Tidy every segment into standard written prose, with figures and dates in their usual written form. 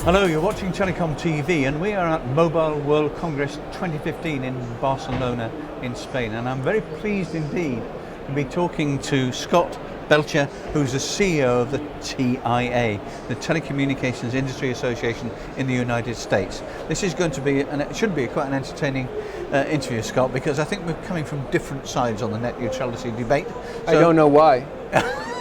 Hello, you're watching TelecomTV and we are at Mobile World Congress 2015 in Barcelona in Spain, and I'm very pleased indeed to be talking to Scott Belcher, who's the CEO of the TIA, the Telecommunications Industry Association in the United States. This is going to be, and it should be, quite an entertaining interview, Scott, because I think we're coming from different sides on the net neutrality debate. I don't know why.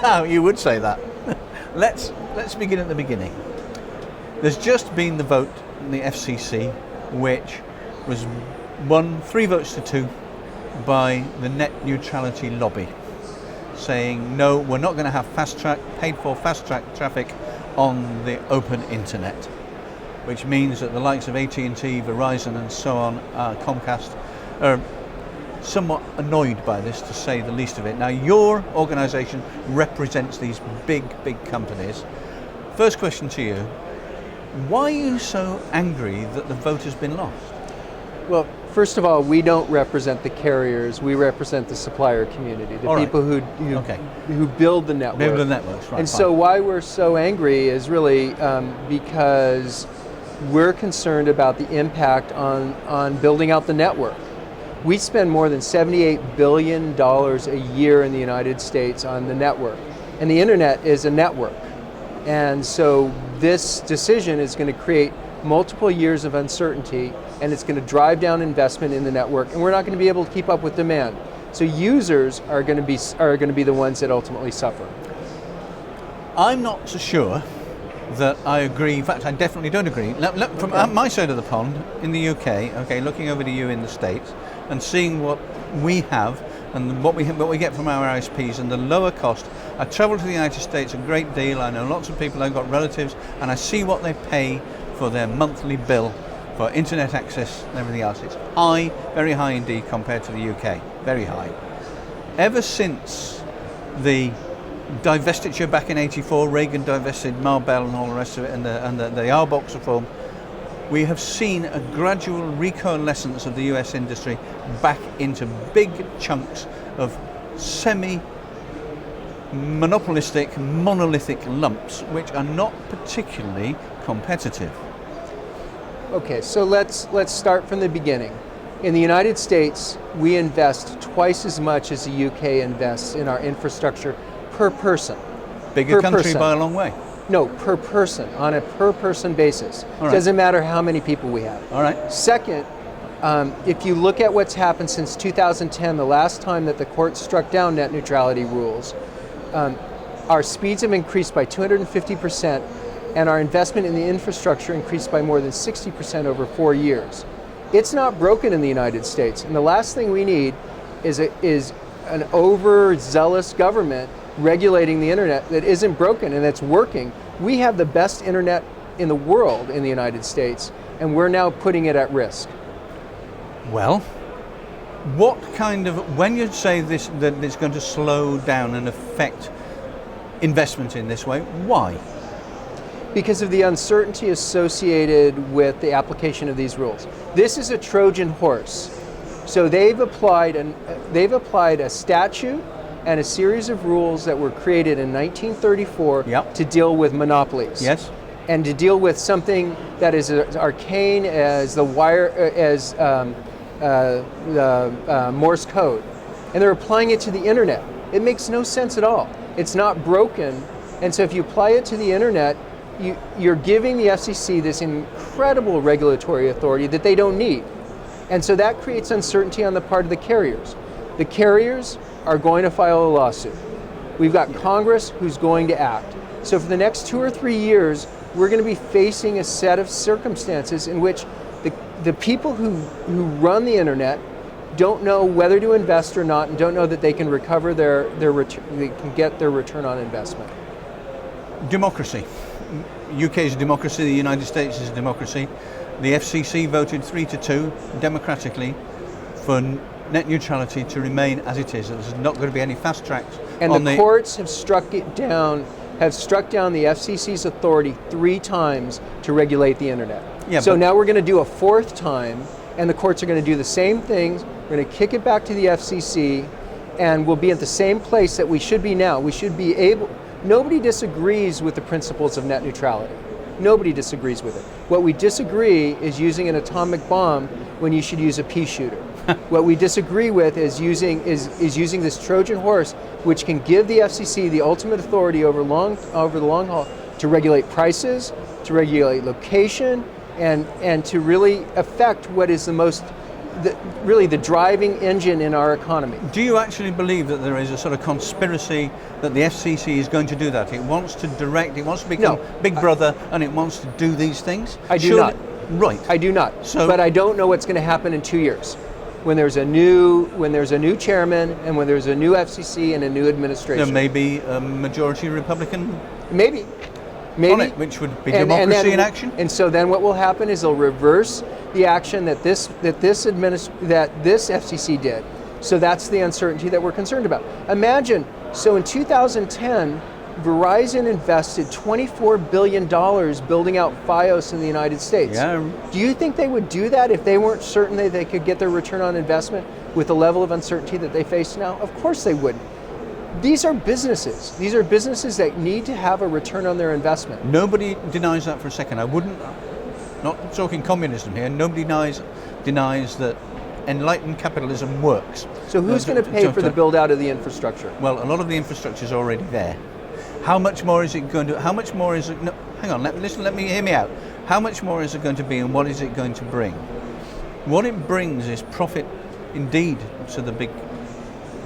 Oh, you would say that. Let's begin at the beginning. There's just been the vote in the FCC, which was won 3 votes to 2 by the net neutrality lobby, saying no, we're not going to have paid for fast track traffic on the open internet, which means that the likes of AT&T, Verizon and so on, Comcast, are somewhat annoyed by this, to say the least of it. Now, your organisation represents these big companies. First question to you: why are you so angry that the vote has been lost? Well, first of all, we don't represent the carriers. We represent the supplier community, the people who build the network. Build the networks, right? And so why we're so angry is really because we're concerned about the impact on building out the network. We spend more than $78 billion a year in the United States on the network, and the internet is a network. And so this decision is going to create multiple years of uncertainty, and it's going to drive down investment in the network, and we're not going to be able to keep up with demand. So users are going to be the ones that ultimately suffer. I'm not so sure that I agree. In fact, I definitely don't agree. From my side of the pond in the UK, looking over to you in the States and seeing what we have and what we get from our ISPs and the lower cost. I travel to the United States a great deal. I know lots of people. I've got relatives, and I see what they pay for their monthly bill for internet access and everything else. It's high, very high indeed compared to the UK, very high. Ever since the divestiture back in '84, Reagan divested Marbell and all the rest of it, and the R-Box reform, we have seen a gradual recoalescence of the US industry back into big chunks of semi-monopolistic, monolithic lumps, which are not particularly competitive. Okay, so let's start from the beginning. In the United States, we invest twice as much as the UK invests in our infrastructure per person. Bigger country by a long way. No, per person, on a per person basis. Right. Doesn't matter how many people we have. All right. Second, if you look at what's happened since 2010, the last time that the court struck down net neutrality rules, our speeds have increased by 250%, and our investment in the infrastructure increased by more than 60% over 4 years. It's not broken in the United States, and the last thing we need is an overzealous government regulating the internet that isn't broken and that's working. We have the best internet in the world in the United States, and we're now putting it at risk. Well, what kind of, when you say this, that it's going to slow down and affect investment in this way, why? Because of the uncertainty associated with the application of these rules. This is a Trojan Horse. So they've applied a statute and a series of rules that were created in 1934 to deal with monopolies. Yes. And to deal with something that is as arcane as the Morse code. And they're applying it to the internet. It makes no sense at all. It's not broken. And so if you apply it to the internet, you're giving the FCC this incredible regulatory authority that they don't need. And so that creates uncertainty on the part of the carriers. The carriers are going to file a lawsuit. We've got Congress who's going to act. So for the next 2 or 3 years, we're going to be facing a set of circumstances in which the people who run the internet don't know whether to invest or not, and don't know that they can recover their return, they can get their return on investment. Democracy. UK is a democracy, the United States is a democracy. The FCC voted 3-2 democratically for net neutrality to remain as it is. There's not going to be any fast tracks. And the courts have struck down the FCC's authority 3 times to regulate the internet. Yeah, so now we're going to do a 4th time, and the courts are going to do the same things. We're going to kick it back to the FCC, and we'll be at the same place that we should be now. We should be able. Nobody disagrees with the principles of net neutrality. Nobody disagrees with it. What we disagree is using an atomic bomb when you should use a pea shooter. What we disagree with is using this Trojan horse, which can give the FCC the ultimate authority over the long haul to regulate prices, to regulate location, and to really affect what is really the driving engine in our economy. Do you actually believe that there is a sort of conspiracy that the FCC is going to do that? It wants to direct, it wants to become Big Brother, and it wants to do these things? I do not. Right. I do not. But I don't know what's going to happen in 2 years, when there's a new chairman and when there's a new FCC and a new administration. There may be a majority Republican. Maybe. On it, which would be democracy in action. And so then what will happen is they'll reverse the action that this FCC did. So that's the uncertainty that we're concerned about. Imagine, so in 2010, Verizon invested $24 billion building out Fios in the United States. Yeah. Do you think they would do that if they weren't certain that they could get their return on investment with the level of uncertainty that they face now? Of course they wouldn't. These are businesses. These are businesses that need to have a return on their investment. Nobody denies that for a second. I wouldn't, not talking communism here, nobody denies that enlightened capitalism works. So who's going to pay for the build out of the infrastructure? Well, a lot of the infrastructure is already there. How much more is it going to, no, hang on, hear me out. How much more is it going to be, and what is it going to bring? What it brings is profit indeed to the big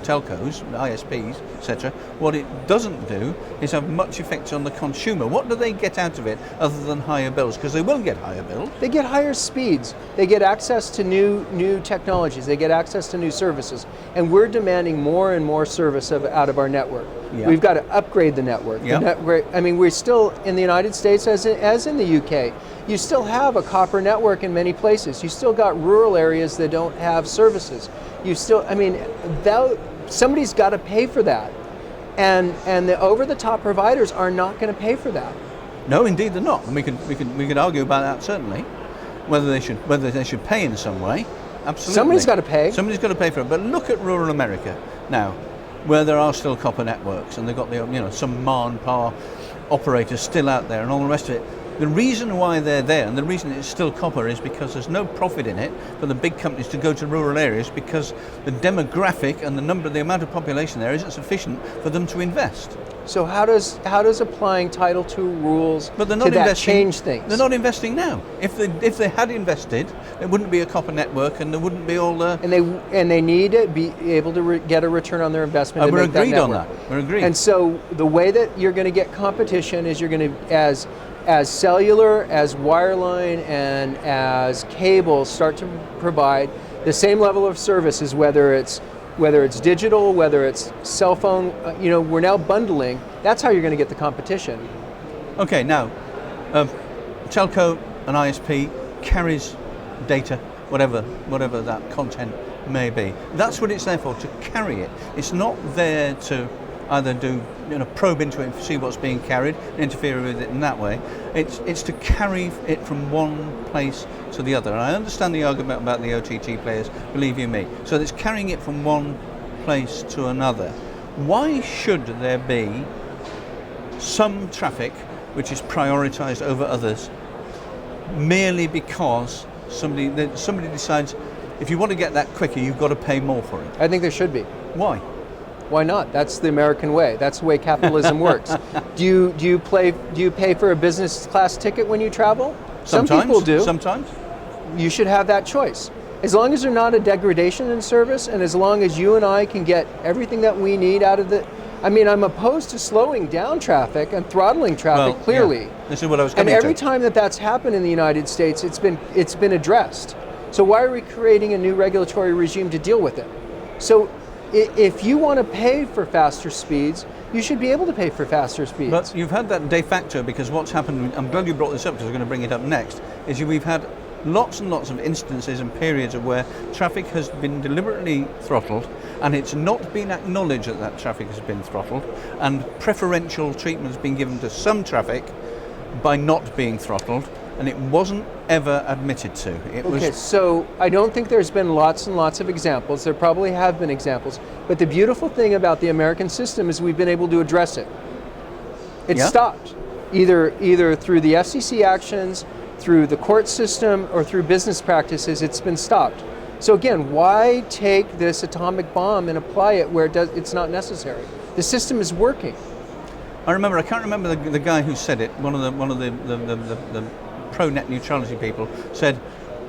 telcos, ISPs, etc. What it doesn't do is have much effect on the consumer. What do they get out of it other than higher bills? Because they will get higher bills. They get higher speeds. They get access to new technologies. They get access to new services. And we're demanding more and more service out of our network. Yeah. We've got to upgrade the network. Yeah. We're still, in the United States, as in the UK, you still have a copper network in many places. You still got rural areas that don't have services. Somebody's got to pay for that, and the over-the-top providers are not going to pay for that. No, indeed they're not. And we could argue about that certainly, whether they should pay in some way. Absolutely, somebody's got to pay. Somebody's got to pay for it. But look at rural America now, where there are still copper networks, and they've got some ma and pa operators still out there, and all the rest of it. The reason why they're there, and the reason it's still copper, is because there's no profit in it for the big companies to go to rural areas, because the demographic and the amount of population there isn't sufficient for them to invest. So how does applying Title II rules to that change things? They're not investing now. If they had invested, there wouldn't be a copper network, and there wouldn't be all the. And they need to be able to get a return on their investment. We're agreed on that. We're agreed. And so the way that you're going to get competition is you're going to, as cellular, as wireline, and as cable start to provide the same level of services, whether it's digital, whether it's cell phone, we're now bundling. That's how you're going to get the competition. Okay, now, telco and ISP carries data, whatever that content may be. That's what it's there for, to carry it. It's not there to either probe into it and see what's being carried, interfere with it in that way. It's to carry it from one place to the other. And I understand the argument about the OTT players, believe you me. So it's carrying it from one place to another. Why should there be some traffic which is prioritized over others merely because somebody decides if you want to get that quicker, you've got to pay more for it? I think there should be. Why? Why not? That's the American way. That's the way capitalism works. Do you pay for a business class ticket when you travel? Sometimes. Some people do. Sometimes. You should have that choice. As long as there's not a degradation in service, and as long as you and I can get everything that we need out of the. I'm opposed to slowing down traffic and throttling traffic, clearly. Yeah. This is what I was coming to. And every time that's happened in the United States, it's been addressed. So why are we creating a new regulatory regime to deal with it? So if you want to pay for faster speeds, you should be able to pay for faster speeds. But you've had that de facto, because what's happened, I'm glad you brought this up because I was going to bring it up next, is we've had lots and lots of instances and periods of where traffic has been deliberately throttled, and it's not been acknowledged that traffic has been throttled, and preferential treatment has been given to some traffic by not being throttled, and it wasn't ever admitted to. So I don't think there's been lots and lots of examples. There probably have been examples. But the beautiful thing about the American system is we've been able to address it. It stopped. either through the FCC actions, through the court system, or through business practices, it's been stopped. So again, why take this atomic bomb and apply it where it's not necessary? The system is working. I can't remember the guy who said it. One of the pro net neutrality people said,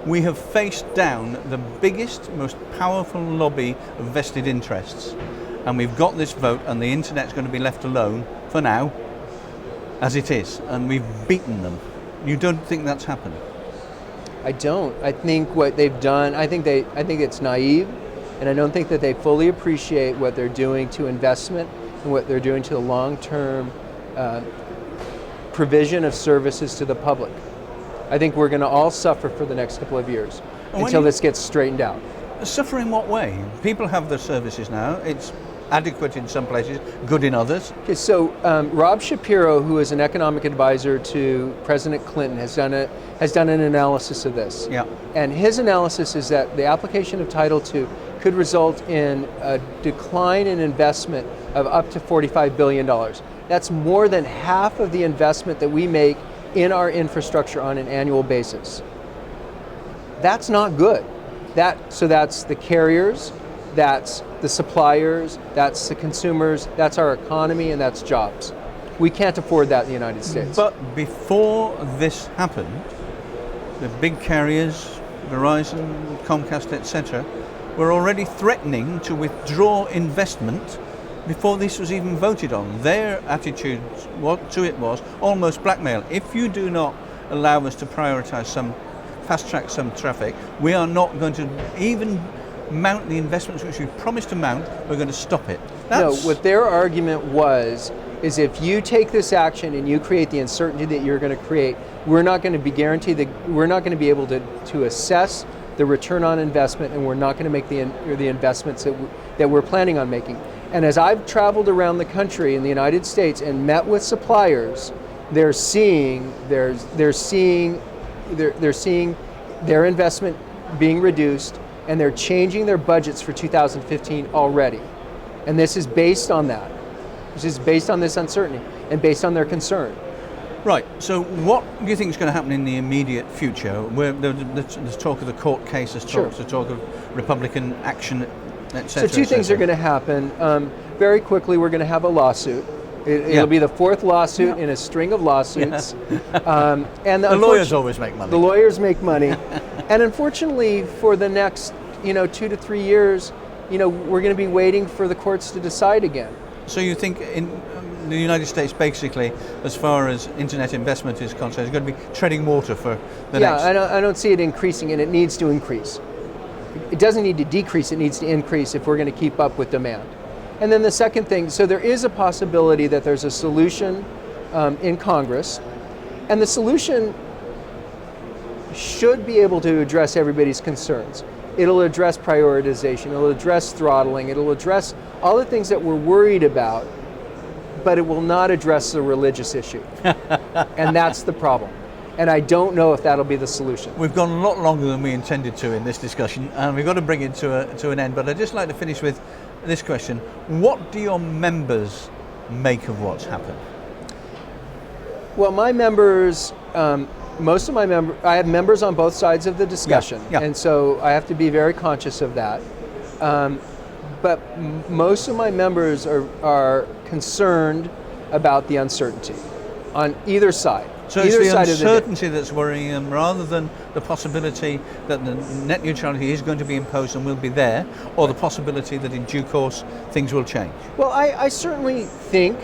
"We have faced down the biggest, most powerful lobby of vested interests, and we've got this vote, and the internet's going to be left alone for now, as it is, and we've beaten them." You don't think that's happened? I don't. I think what they've done, I think it's naive, and I don't think that they fully appreciate what they're doing to investment and what they're doing to the long-term provision of services to the public. I think we're going to all suffer for the next couple of years until this gets straightened out. Suffer in what way? People have their services now. It's adequate in some places, good in others. Okay, so Rob Shapiro, who is an economic advisor to President Clinton, has done an analysis of this. Yeah. And his analysis is that the application of Title II could result in a decline in investment of up to $45 billion. That's more than half of the investment that we make in our infrastructure on an annual basis. That's not good. So that's the carriers, that's the suppliers, that's the consumers, that's our economy, and that's jobs. We can't afford that in the United States. But before this happened, the big carriers, Verizon, Comcast, etc., were already threatening to withdraw investment before this was even voted on. Their attitude to it was almost blackmail. If you do not allow us to prioritize fast-track some traffic, we are not going to even mount the investments which we promised to mount. We're going to stop it. No, what their argument is if you take this action and you create the uncertainty that you're going to create, we're not going to be guaranteed that we're not going to be able to assess the return on investment, and we're not going to make the investments that we're planning on making. And as I've traveled around the country in the United States and met with suppliers, they're seeing their investment being reduced, and they're changing their budgets for 2015 already. And this is based on that. This is based on this uncertainty and based on their concern. Right, so what do you think is going to happen in the immediate future? Where there's talk of the court case, there's talk of Republican action, etc. So two things are going to happen. Very quickly, we're going to have a lawsuit. It'll be the fourth lawsuit in a string of lawsuits. And the lawyers always make money. The lawyers make money. And unfortunately, for the next 2 to 3 years, we're going to be waiting for the courts to decide again. So you think in the United States, basically, as far as internet investment is concerned, is going to be treading water for the next... Yeah, I don't see it increasing, and it needs to increase. It doesn't need to decrease, it needs to increase if we're going to keep up with demand. And then the second thing, so there is a possibility that there's a solution in Congress, and the solution should be able to address everybody's concerns. It'll address prioritization, it'll address throttling, it'll address all the things that we're worried about, but it will not address the religious issue. And that's the problem. And I don't know if that'll be the solution. We've gone a lot longer than we intended to in this discussion, and we've got to bring it to an end. But I'd just like to finish with this question. What do your members make of what's happened? Well, my members, most of my members, I have members on both sides of the discussion. Yeah. And so I have to be very conscious of that. But most of my members are concerned about the uncertainty on either side. So it's the uncertainty that's worrying them rather than the possibility that the net neutrality is going to be imposed and will be there, or the possibility that in due course things will change? Well, I certainly think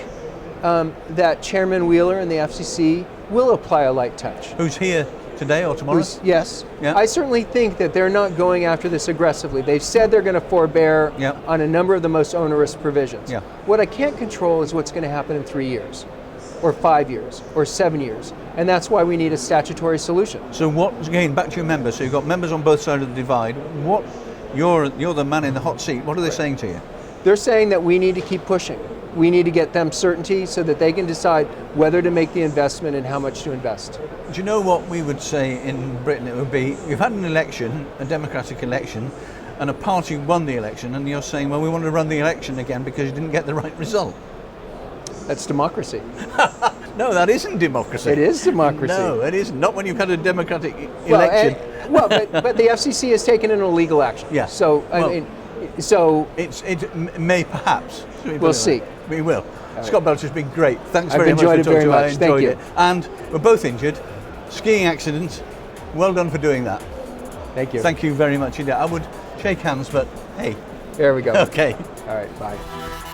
that Chairman Wheeler and the FCC will apply a light touch. Who's here today or tomorrow? Yes. Yeah. I certainly think that they're not going after this aggressively. They've said they're going to forbear on a number of the most onerous provisions. Yeah. What I can't control is what's going to happen in 3 years, or 5 years, or 7 years. And that's why we need a statutory solution. So again, back to your members. So you've got members on both sides of the divide. You're the man in the hot seat. What are they saying to you? They're saying that we need to keep pushing. We need to get them certainty so that they can decide whether to make the investment and how much to invest. Do you know what we would say in Britain? It would be, you've had an election, a democratic election, and a party won the election, and you're saying, well, we want to run the election again because you didn't get the right result. That's democracy. No, that isn't democracy. It is democracy. No, it isn't. Not when you've had a democratic Well, election. but the FCC has taken an illegal action. Yeah. So I Well, mean, so It may perhaps. We'll see. We will. Scott Belcher has been great. Thanks I've very much enjoyed for it talking very to us. I much. Thank enjoyed you. it. And we're both injured. Skiing accident. Well done for doing that. thank you. Thank you very much indeed. I would shake hands, but hey. There we go. Okay. All right. Bye.